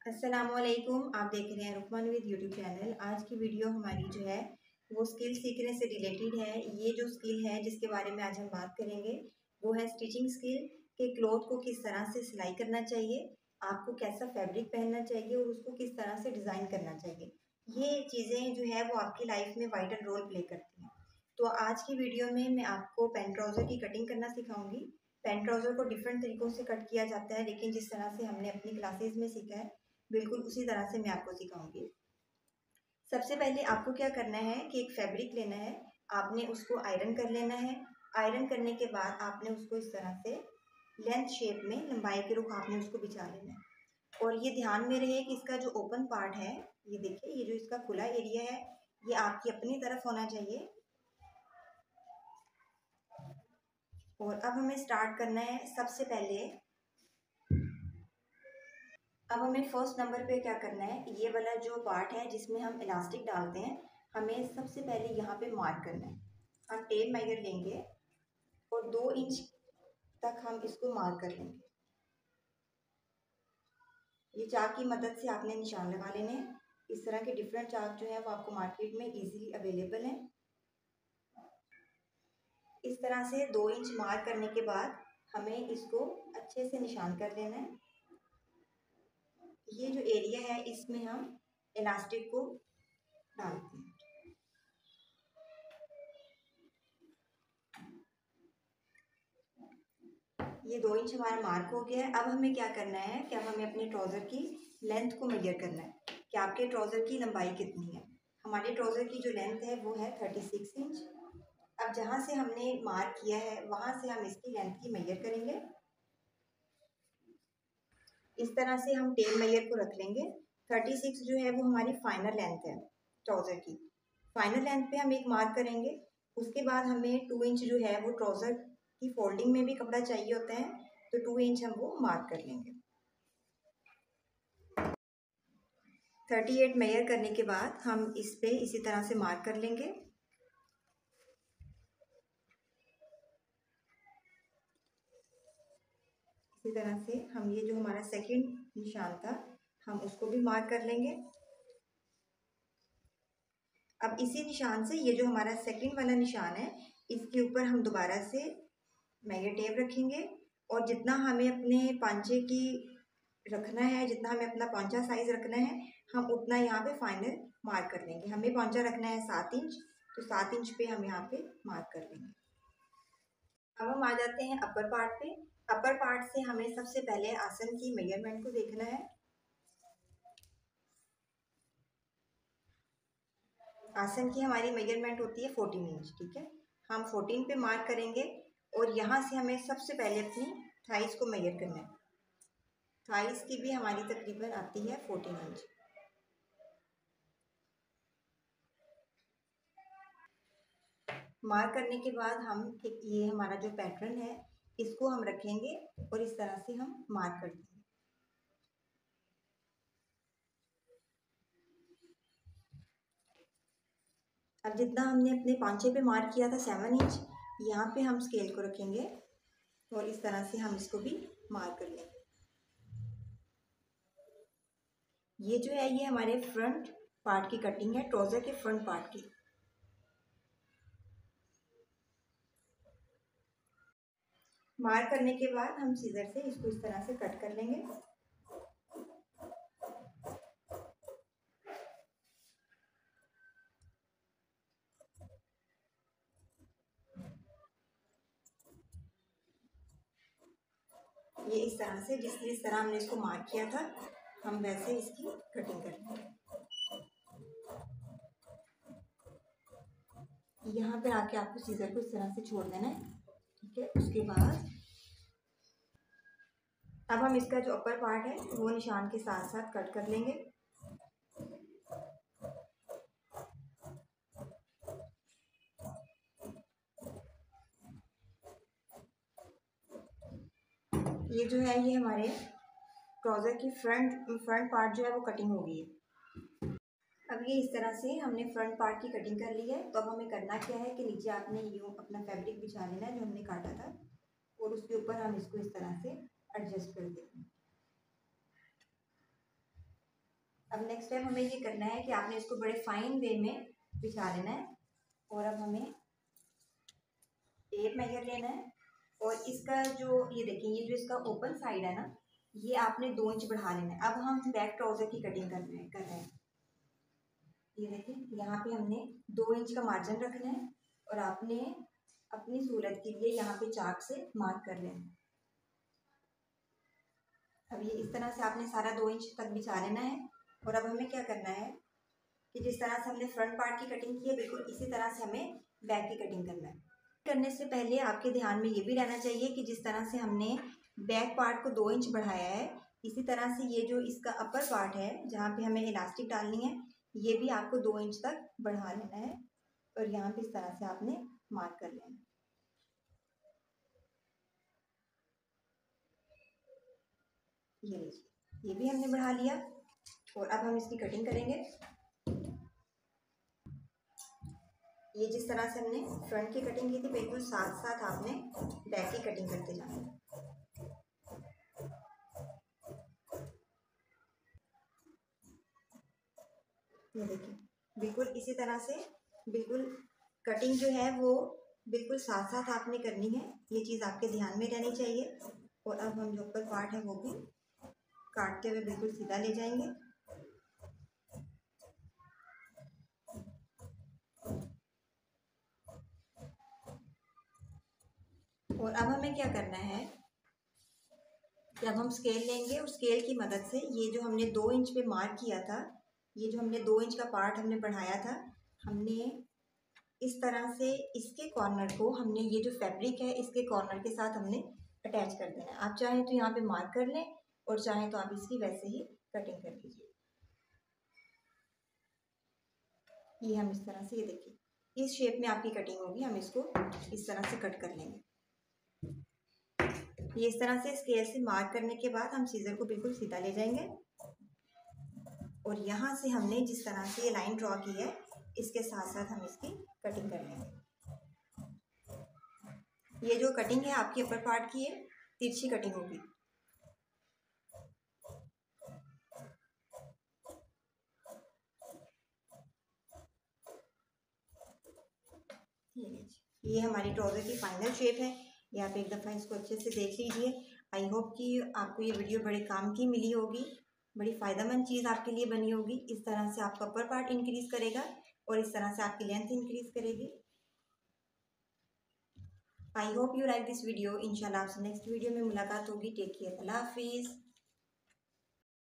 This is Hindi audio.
अस्सलामुअलैकुम। आप देख रहे हैं रुकमान विद यूट्यूब चैनल। आज की वीडियो हमारी जो है वो स्किल सीखने से रिलेटेड है। ये जो स्किल है जिसके बारे में आज हम बात करेंगे वो है स्टिचिंग स्किल के क्लॉथ को किस तरह से सिलाई करना चाहिए, आपको कैसा फैब्रिक पहनना चाहिए और उसको किस तरह से डिज़ाइन करना चाहिए। ये चीज़ें जो है वो आपकी लाइफ में वाइटल रोल प्ले करती हैं। तो आज की वीडियो में मैं आपको पैंट ट्राउज़र की कटिंग करना सिखाऊंगी। पैंट ट्राउज़र को डिफरेंट तरीक़ों से कट किया जाता है, लेकिन जिस तरह से हमने अपनी क्लासेस में सीखा है बिल्कुल उसी तरह से मैं आपको सिखाऊंगी। सबसे पहले आपको क्या करना है कि एक फैब्रिक लेना है, आपने उसको आयरन कर लेना है। आयरन करने के बाद आपने उसको इस तरह से लेंथ शेप में लंबाई के रुख आपने उसको बिछा लेना है। और ये ध्यान में रहे कि इसका जो ओपन पार्ट है, ये देखिए, ये जो इसका खुला एरिया है ये आपकी अपनी तरफ होना चाहिए। और अब हमें स्टार्ट करना है। सबसे पहले अब हमें फर्स्ट नंबर पे क्या करना है, ये वाला जो पार्ट है जिसमें हम इलास्टिक डालते हैं, हमें सबसे पहले यहाँ पे मार्क करना है। हम टेप मेजर लेंगे और 2 इंच तक हम इसको मार्क कर लेंगे। ये चाक की मदद से आपने निशान लगा लेने हैं। इस तरह के डिफरेंट चाक जो है वो आपको मार्केट में इजीली अवेलेबल हैं। इस तरह से 2 इंच मार्क करने के बाद हमें इसको अच्छे से निशान कर लेना है। ये जो एरिया है इसमें हम इलास्टिक को डालते हैं। ये 2 इंच हमारा मार्क हो गया है। अब हमें क्या करना है कि अब हमें अपने ट्राउज़र की लेंथ को मेजर करना है कि आपके ट्राउज़र की लंबाई कितनी है। हमारे ट्राउज़र की जो लेंथ है वो है 36 इंच। अब जहाँ से हमने मार्क किया है वहाँ से हम इसकी लेंथ की मेजर करेंगे। इस तरह से हम टेप मेजर को रख लेंगे। 36 जो है वो हमारी फाइनल लेंथ है ट्राउज़र की। फाइनल लेंथ पे हम एक मार्क करेंगे। उसके बाद हमें 2 इंच जो है वो ट्राउज़र की फोल्डिंग में भी कपड़ा चाहिए होता है, तो 2 इंच हम वो मार्क कर लेंगे। 38 मेजर करने के बाद हम इस पे इसी तरह से मार्क कर लेंगे। इसी तरह से हम ये जो हमारा सेकंड निशान था हम उसको भी मार्क कर लेंगे। अब इसी निशान से ये जो हमारा सेकंड वाला निशान है इसके ऊपर हम दोबारा से मेजर टेप रखेंगे और जितना हमें अपने पांचे की रखना है, जितना हमें अपना पांचा साइज रखना है, हम उतना यहाँ पे फाइनल मार्क कर लेंगे। हमें पांचा रखना है 7 इंच, तो 7 इंच पे हम यहाँ पे मार्क कर लेंगे। अब हम आ जाते हैं अपर पार्ट पे। अपर पार्ट से हमें सबसे पहले आसन की मेजरमेंट को देखना है। आसन की हमारी मेजरमेंट होती है 14 इंच, ठीक है। हम 14 पे मार्क करेंगे और यहाँ से हमें सबसे पहले अपनी थाइस को मेजर करना है। थाइस की भी हमारी तकरीबन आती है 14 इंच। मार्क करने के बाद हम एक ये हमारा जो पैटर्न है इसको हम रखेंगे और इस तरह से हम मार्क कर देंगे। अब जितना हमने अपने पांचे पे मार्क किया था 7 इंच, यहाँ पे हम स्केल को रखेंगे और इस तरह से हम इसको भी मार्क कर लेंगे। ये जो है ये हमारे फ्रंट पार्ट की कटिंग है, ट्राउजर के फ्रंट पार्ट की। मार्क करने के बाद हम सीजर से इसको इस तरह से कट कर लेंगे। ये इस तरह से जिस तरह हमने इसको मार्क किया था हम वैसे इसकी कटिंग कर लेंगे। यहाँ पे आके आपको सीजर को इस तरह से छोड़ देना है, ठीक है। उसके बाद अब हम इसका जो अपर पार्ट है वो निशान के साथ साथ कट कर लेंगे। ये जो है ये हमारे ट्राउज़र की फ्रंट पार्ट जो है वो कटिंग हो गई है। अब ये इस तरह से हमने फ्रंट पार्ट की कटिंग कर ली है। तो अब हमें करना क्या है कि नीचे आपने यूँ अपना फैब्रिक बिछा लेना है जो हमने काटा था और उसके ऊपर हम इसको इस तरह से एडजस्ट कर देंगे। अब नेक्स्ट स्टेप हमें ये करना है कि आपने इसको बड़े फाइन वे में बिछा लेना है। और अब हमें टेप मेजर लेना है और इसका जो ये देखिए, ये जो इसका ओपन साइड है ना, ये आपने 2 इंच बढ़ा लेना है। अब हम बैक ट्राउजर की कटिंग कर रहे हैं। ये देखिए, यहाँ पे हमने 2 इंच का मार्जिन रखना है और आपने अपनी सूरत के लिए यहाँ पे चाक से मार्क कर लेना है। अब ये इस तरह से आपने सारा 2 इंच तक बिछा लेना है। और अब हमें क्या करना है कि जिस तरह से हमने फ्रंट पार्ट की कटिंग की है, बिल्कुल इसी तरह से हमें बैक की कटिंग करना है। करने से पहले आपके ध्यान में ये भी रहना चाहिए कि जिस तरह से हमने बैक पार्ट को 2 इंच बढ़ाया है, इसी तरह से ये जो इसका अपर पार्ट है जहाँ पे हमें इलास्टिक डालनी है, ये भी आपको 2 इंच तक बढ़ा लेना है। और यहाँ पे इस तरह से आपने मार्क कर लेना है। ये लीजिए, ये भी हमने बढ़ा लिया। और अब हम इसकी कटिंग करेंगे। ये जिस तरह से हमने फ्रंट की कटिंग की थी, बिल्कुल साथ साथ आपने बैक की कटिंग करते जाना है। ये देखिए, बिल्कुल इसी तरह से बिल्कुल कटिंग जो है वो बिल्कुल साथ साथ आपने करनी है। ये चीज़ आपके ध्यान में रहनी चाहिए। और अब हम जो ऊपर पार्ट है वो भी काटते हुए बिल्कुल सीधा ले जाएंगे। और अब हमें क्या करना है कि अब हम स्केल लेंगे और स्केल की मदद से ये जो हमने 2 इंच पे मार्क किया था, ये जो हमने 2 इंच का पार्ट हमने बढ़ाया था, हमने इस तरह से इसके कॉर्नर को हमने ये जो फैब्रिक है इसके कॉर्नर के साथ हमने अटैच कर देना है। आप चाहें तो यहाँ पे मार्क कर लें और चाहें तो आप इसकी वैसे ही कटिंग कर लीजिए। ये हम इस तरह से, ये देखिए, इस शेप में आपकी कटिंग होगी। हम इसको इस तरह से कट कर लेंगे। ये इस तरह से स्केल से मार्क करने के बाद हम सीजर को बिल्कुल सीधा ले जाएंगे और यहाँ से हमने जिस तरह से ये लाइन ड्रॉ की है, इसके साथ साथ हम इसकी कटिंग कर लेंगे। ये जो कटिंग है आपकी अपर पार्ट की है, तिरछी कटिंग होगी। ये हमारी ट्राउज़र की फाइनल शेप है। ये आप एक दफ़ा इसको अच्छे से देख लीजिए। आई होप कि आपको ये वीडियो बड़े काम की मिली होगी, बड़ी फ़ायदेमंद चीज़ आपके लिए बनी होगी। इस तरह से आपका अपर पार्ट इंक्रीज़ करेगा और इस तरह से आपकी लेंथ इंक्रीज़ करेगी। I hope you like this video. इंशाल्लाह आपसे नेक्स्ट वीडियो में मुलाकात होगी। टेक केयर, अल्लाह हाफिज़।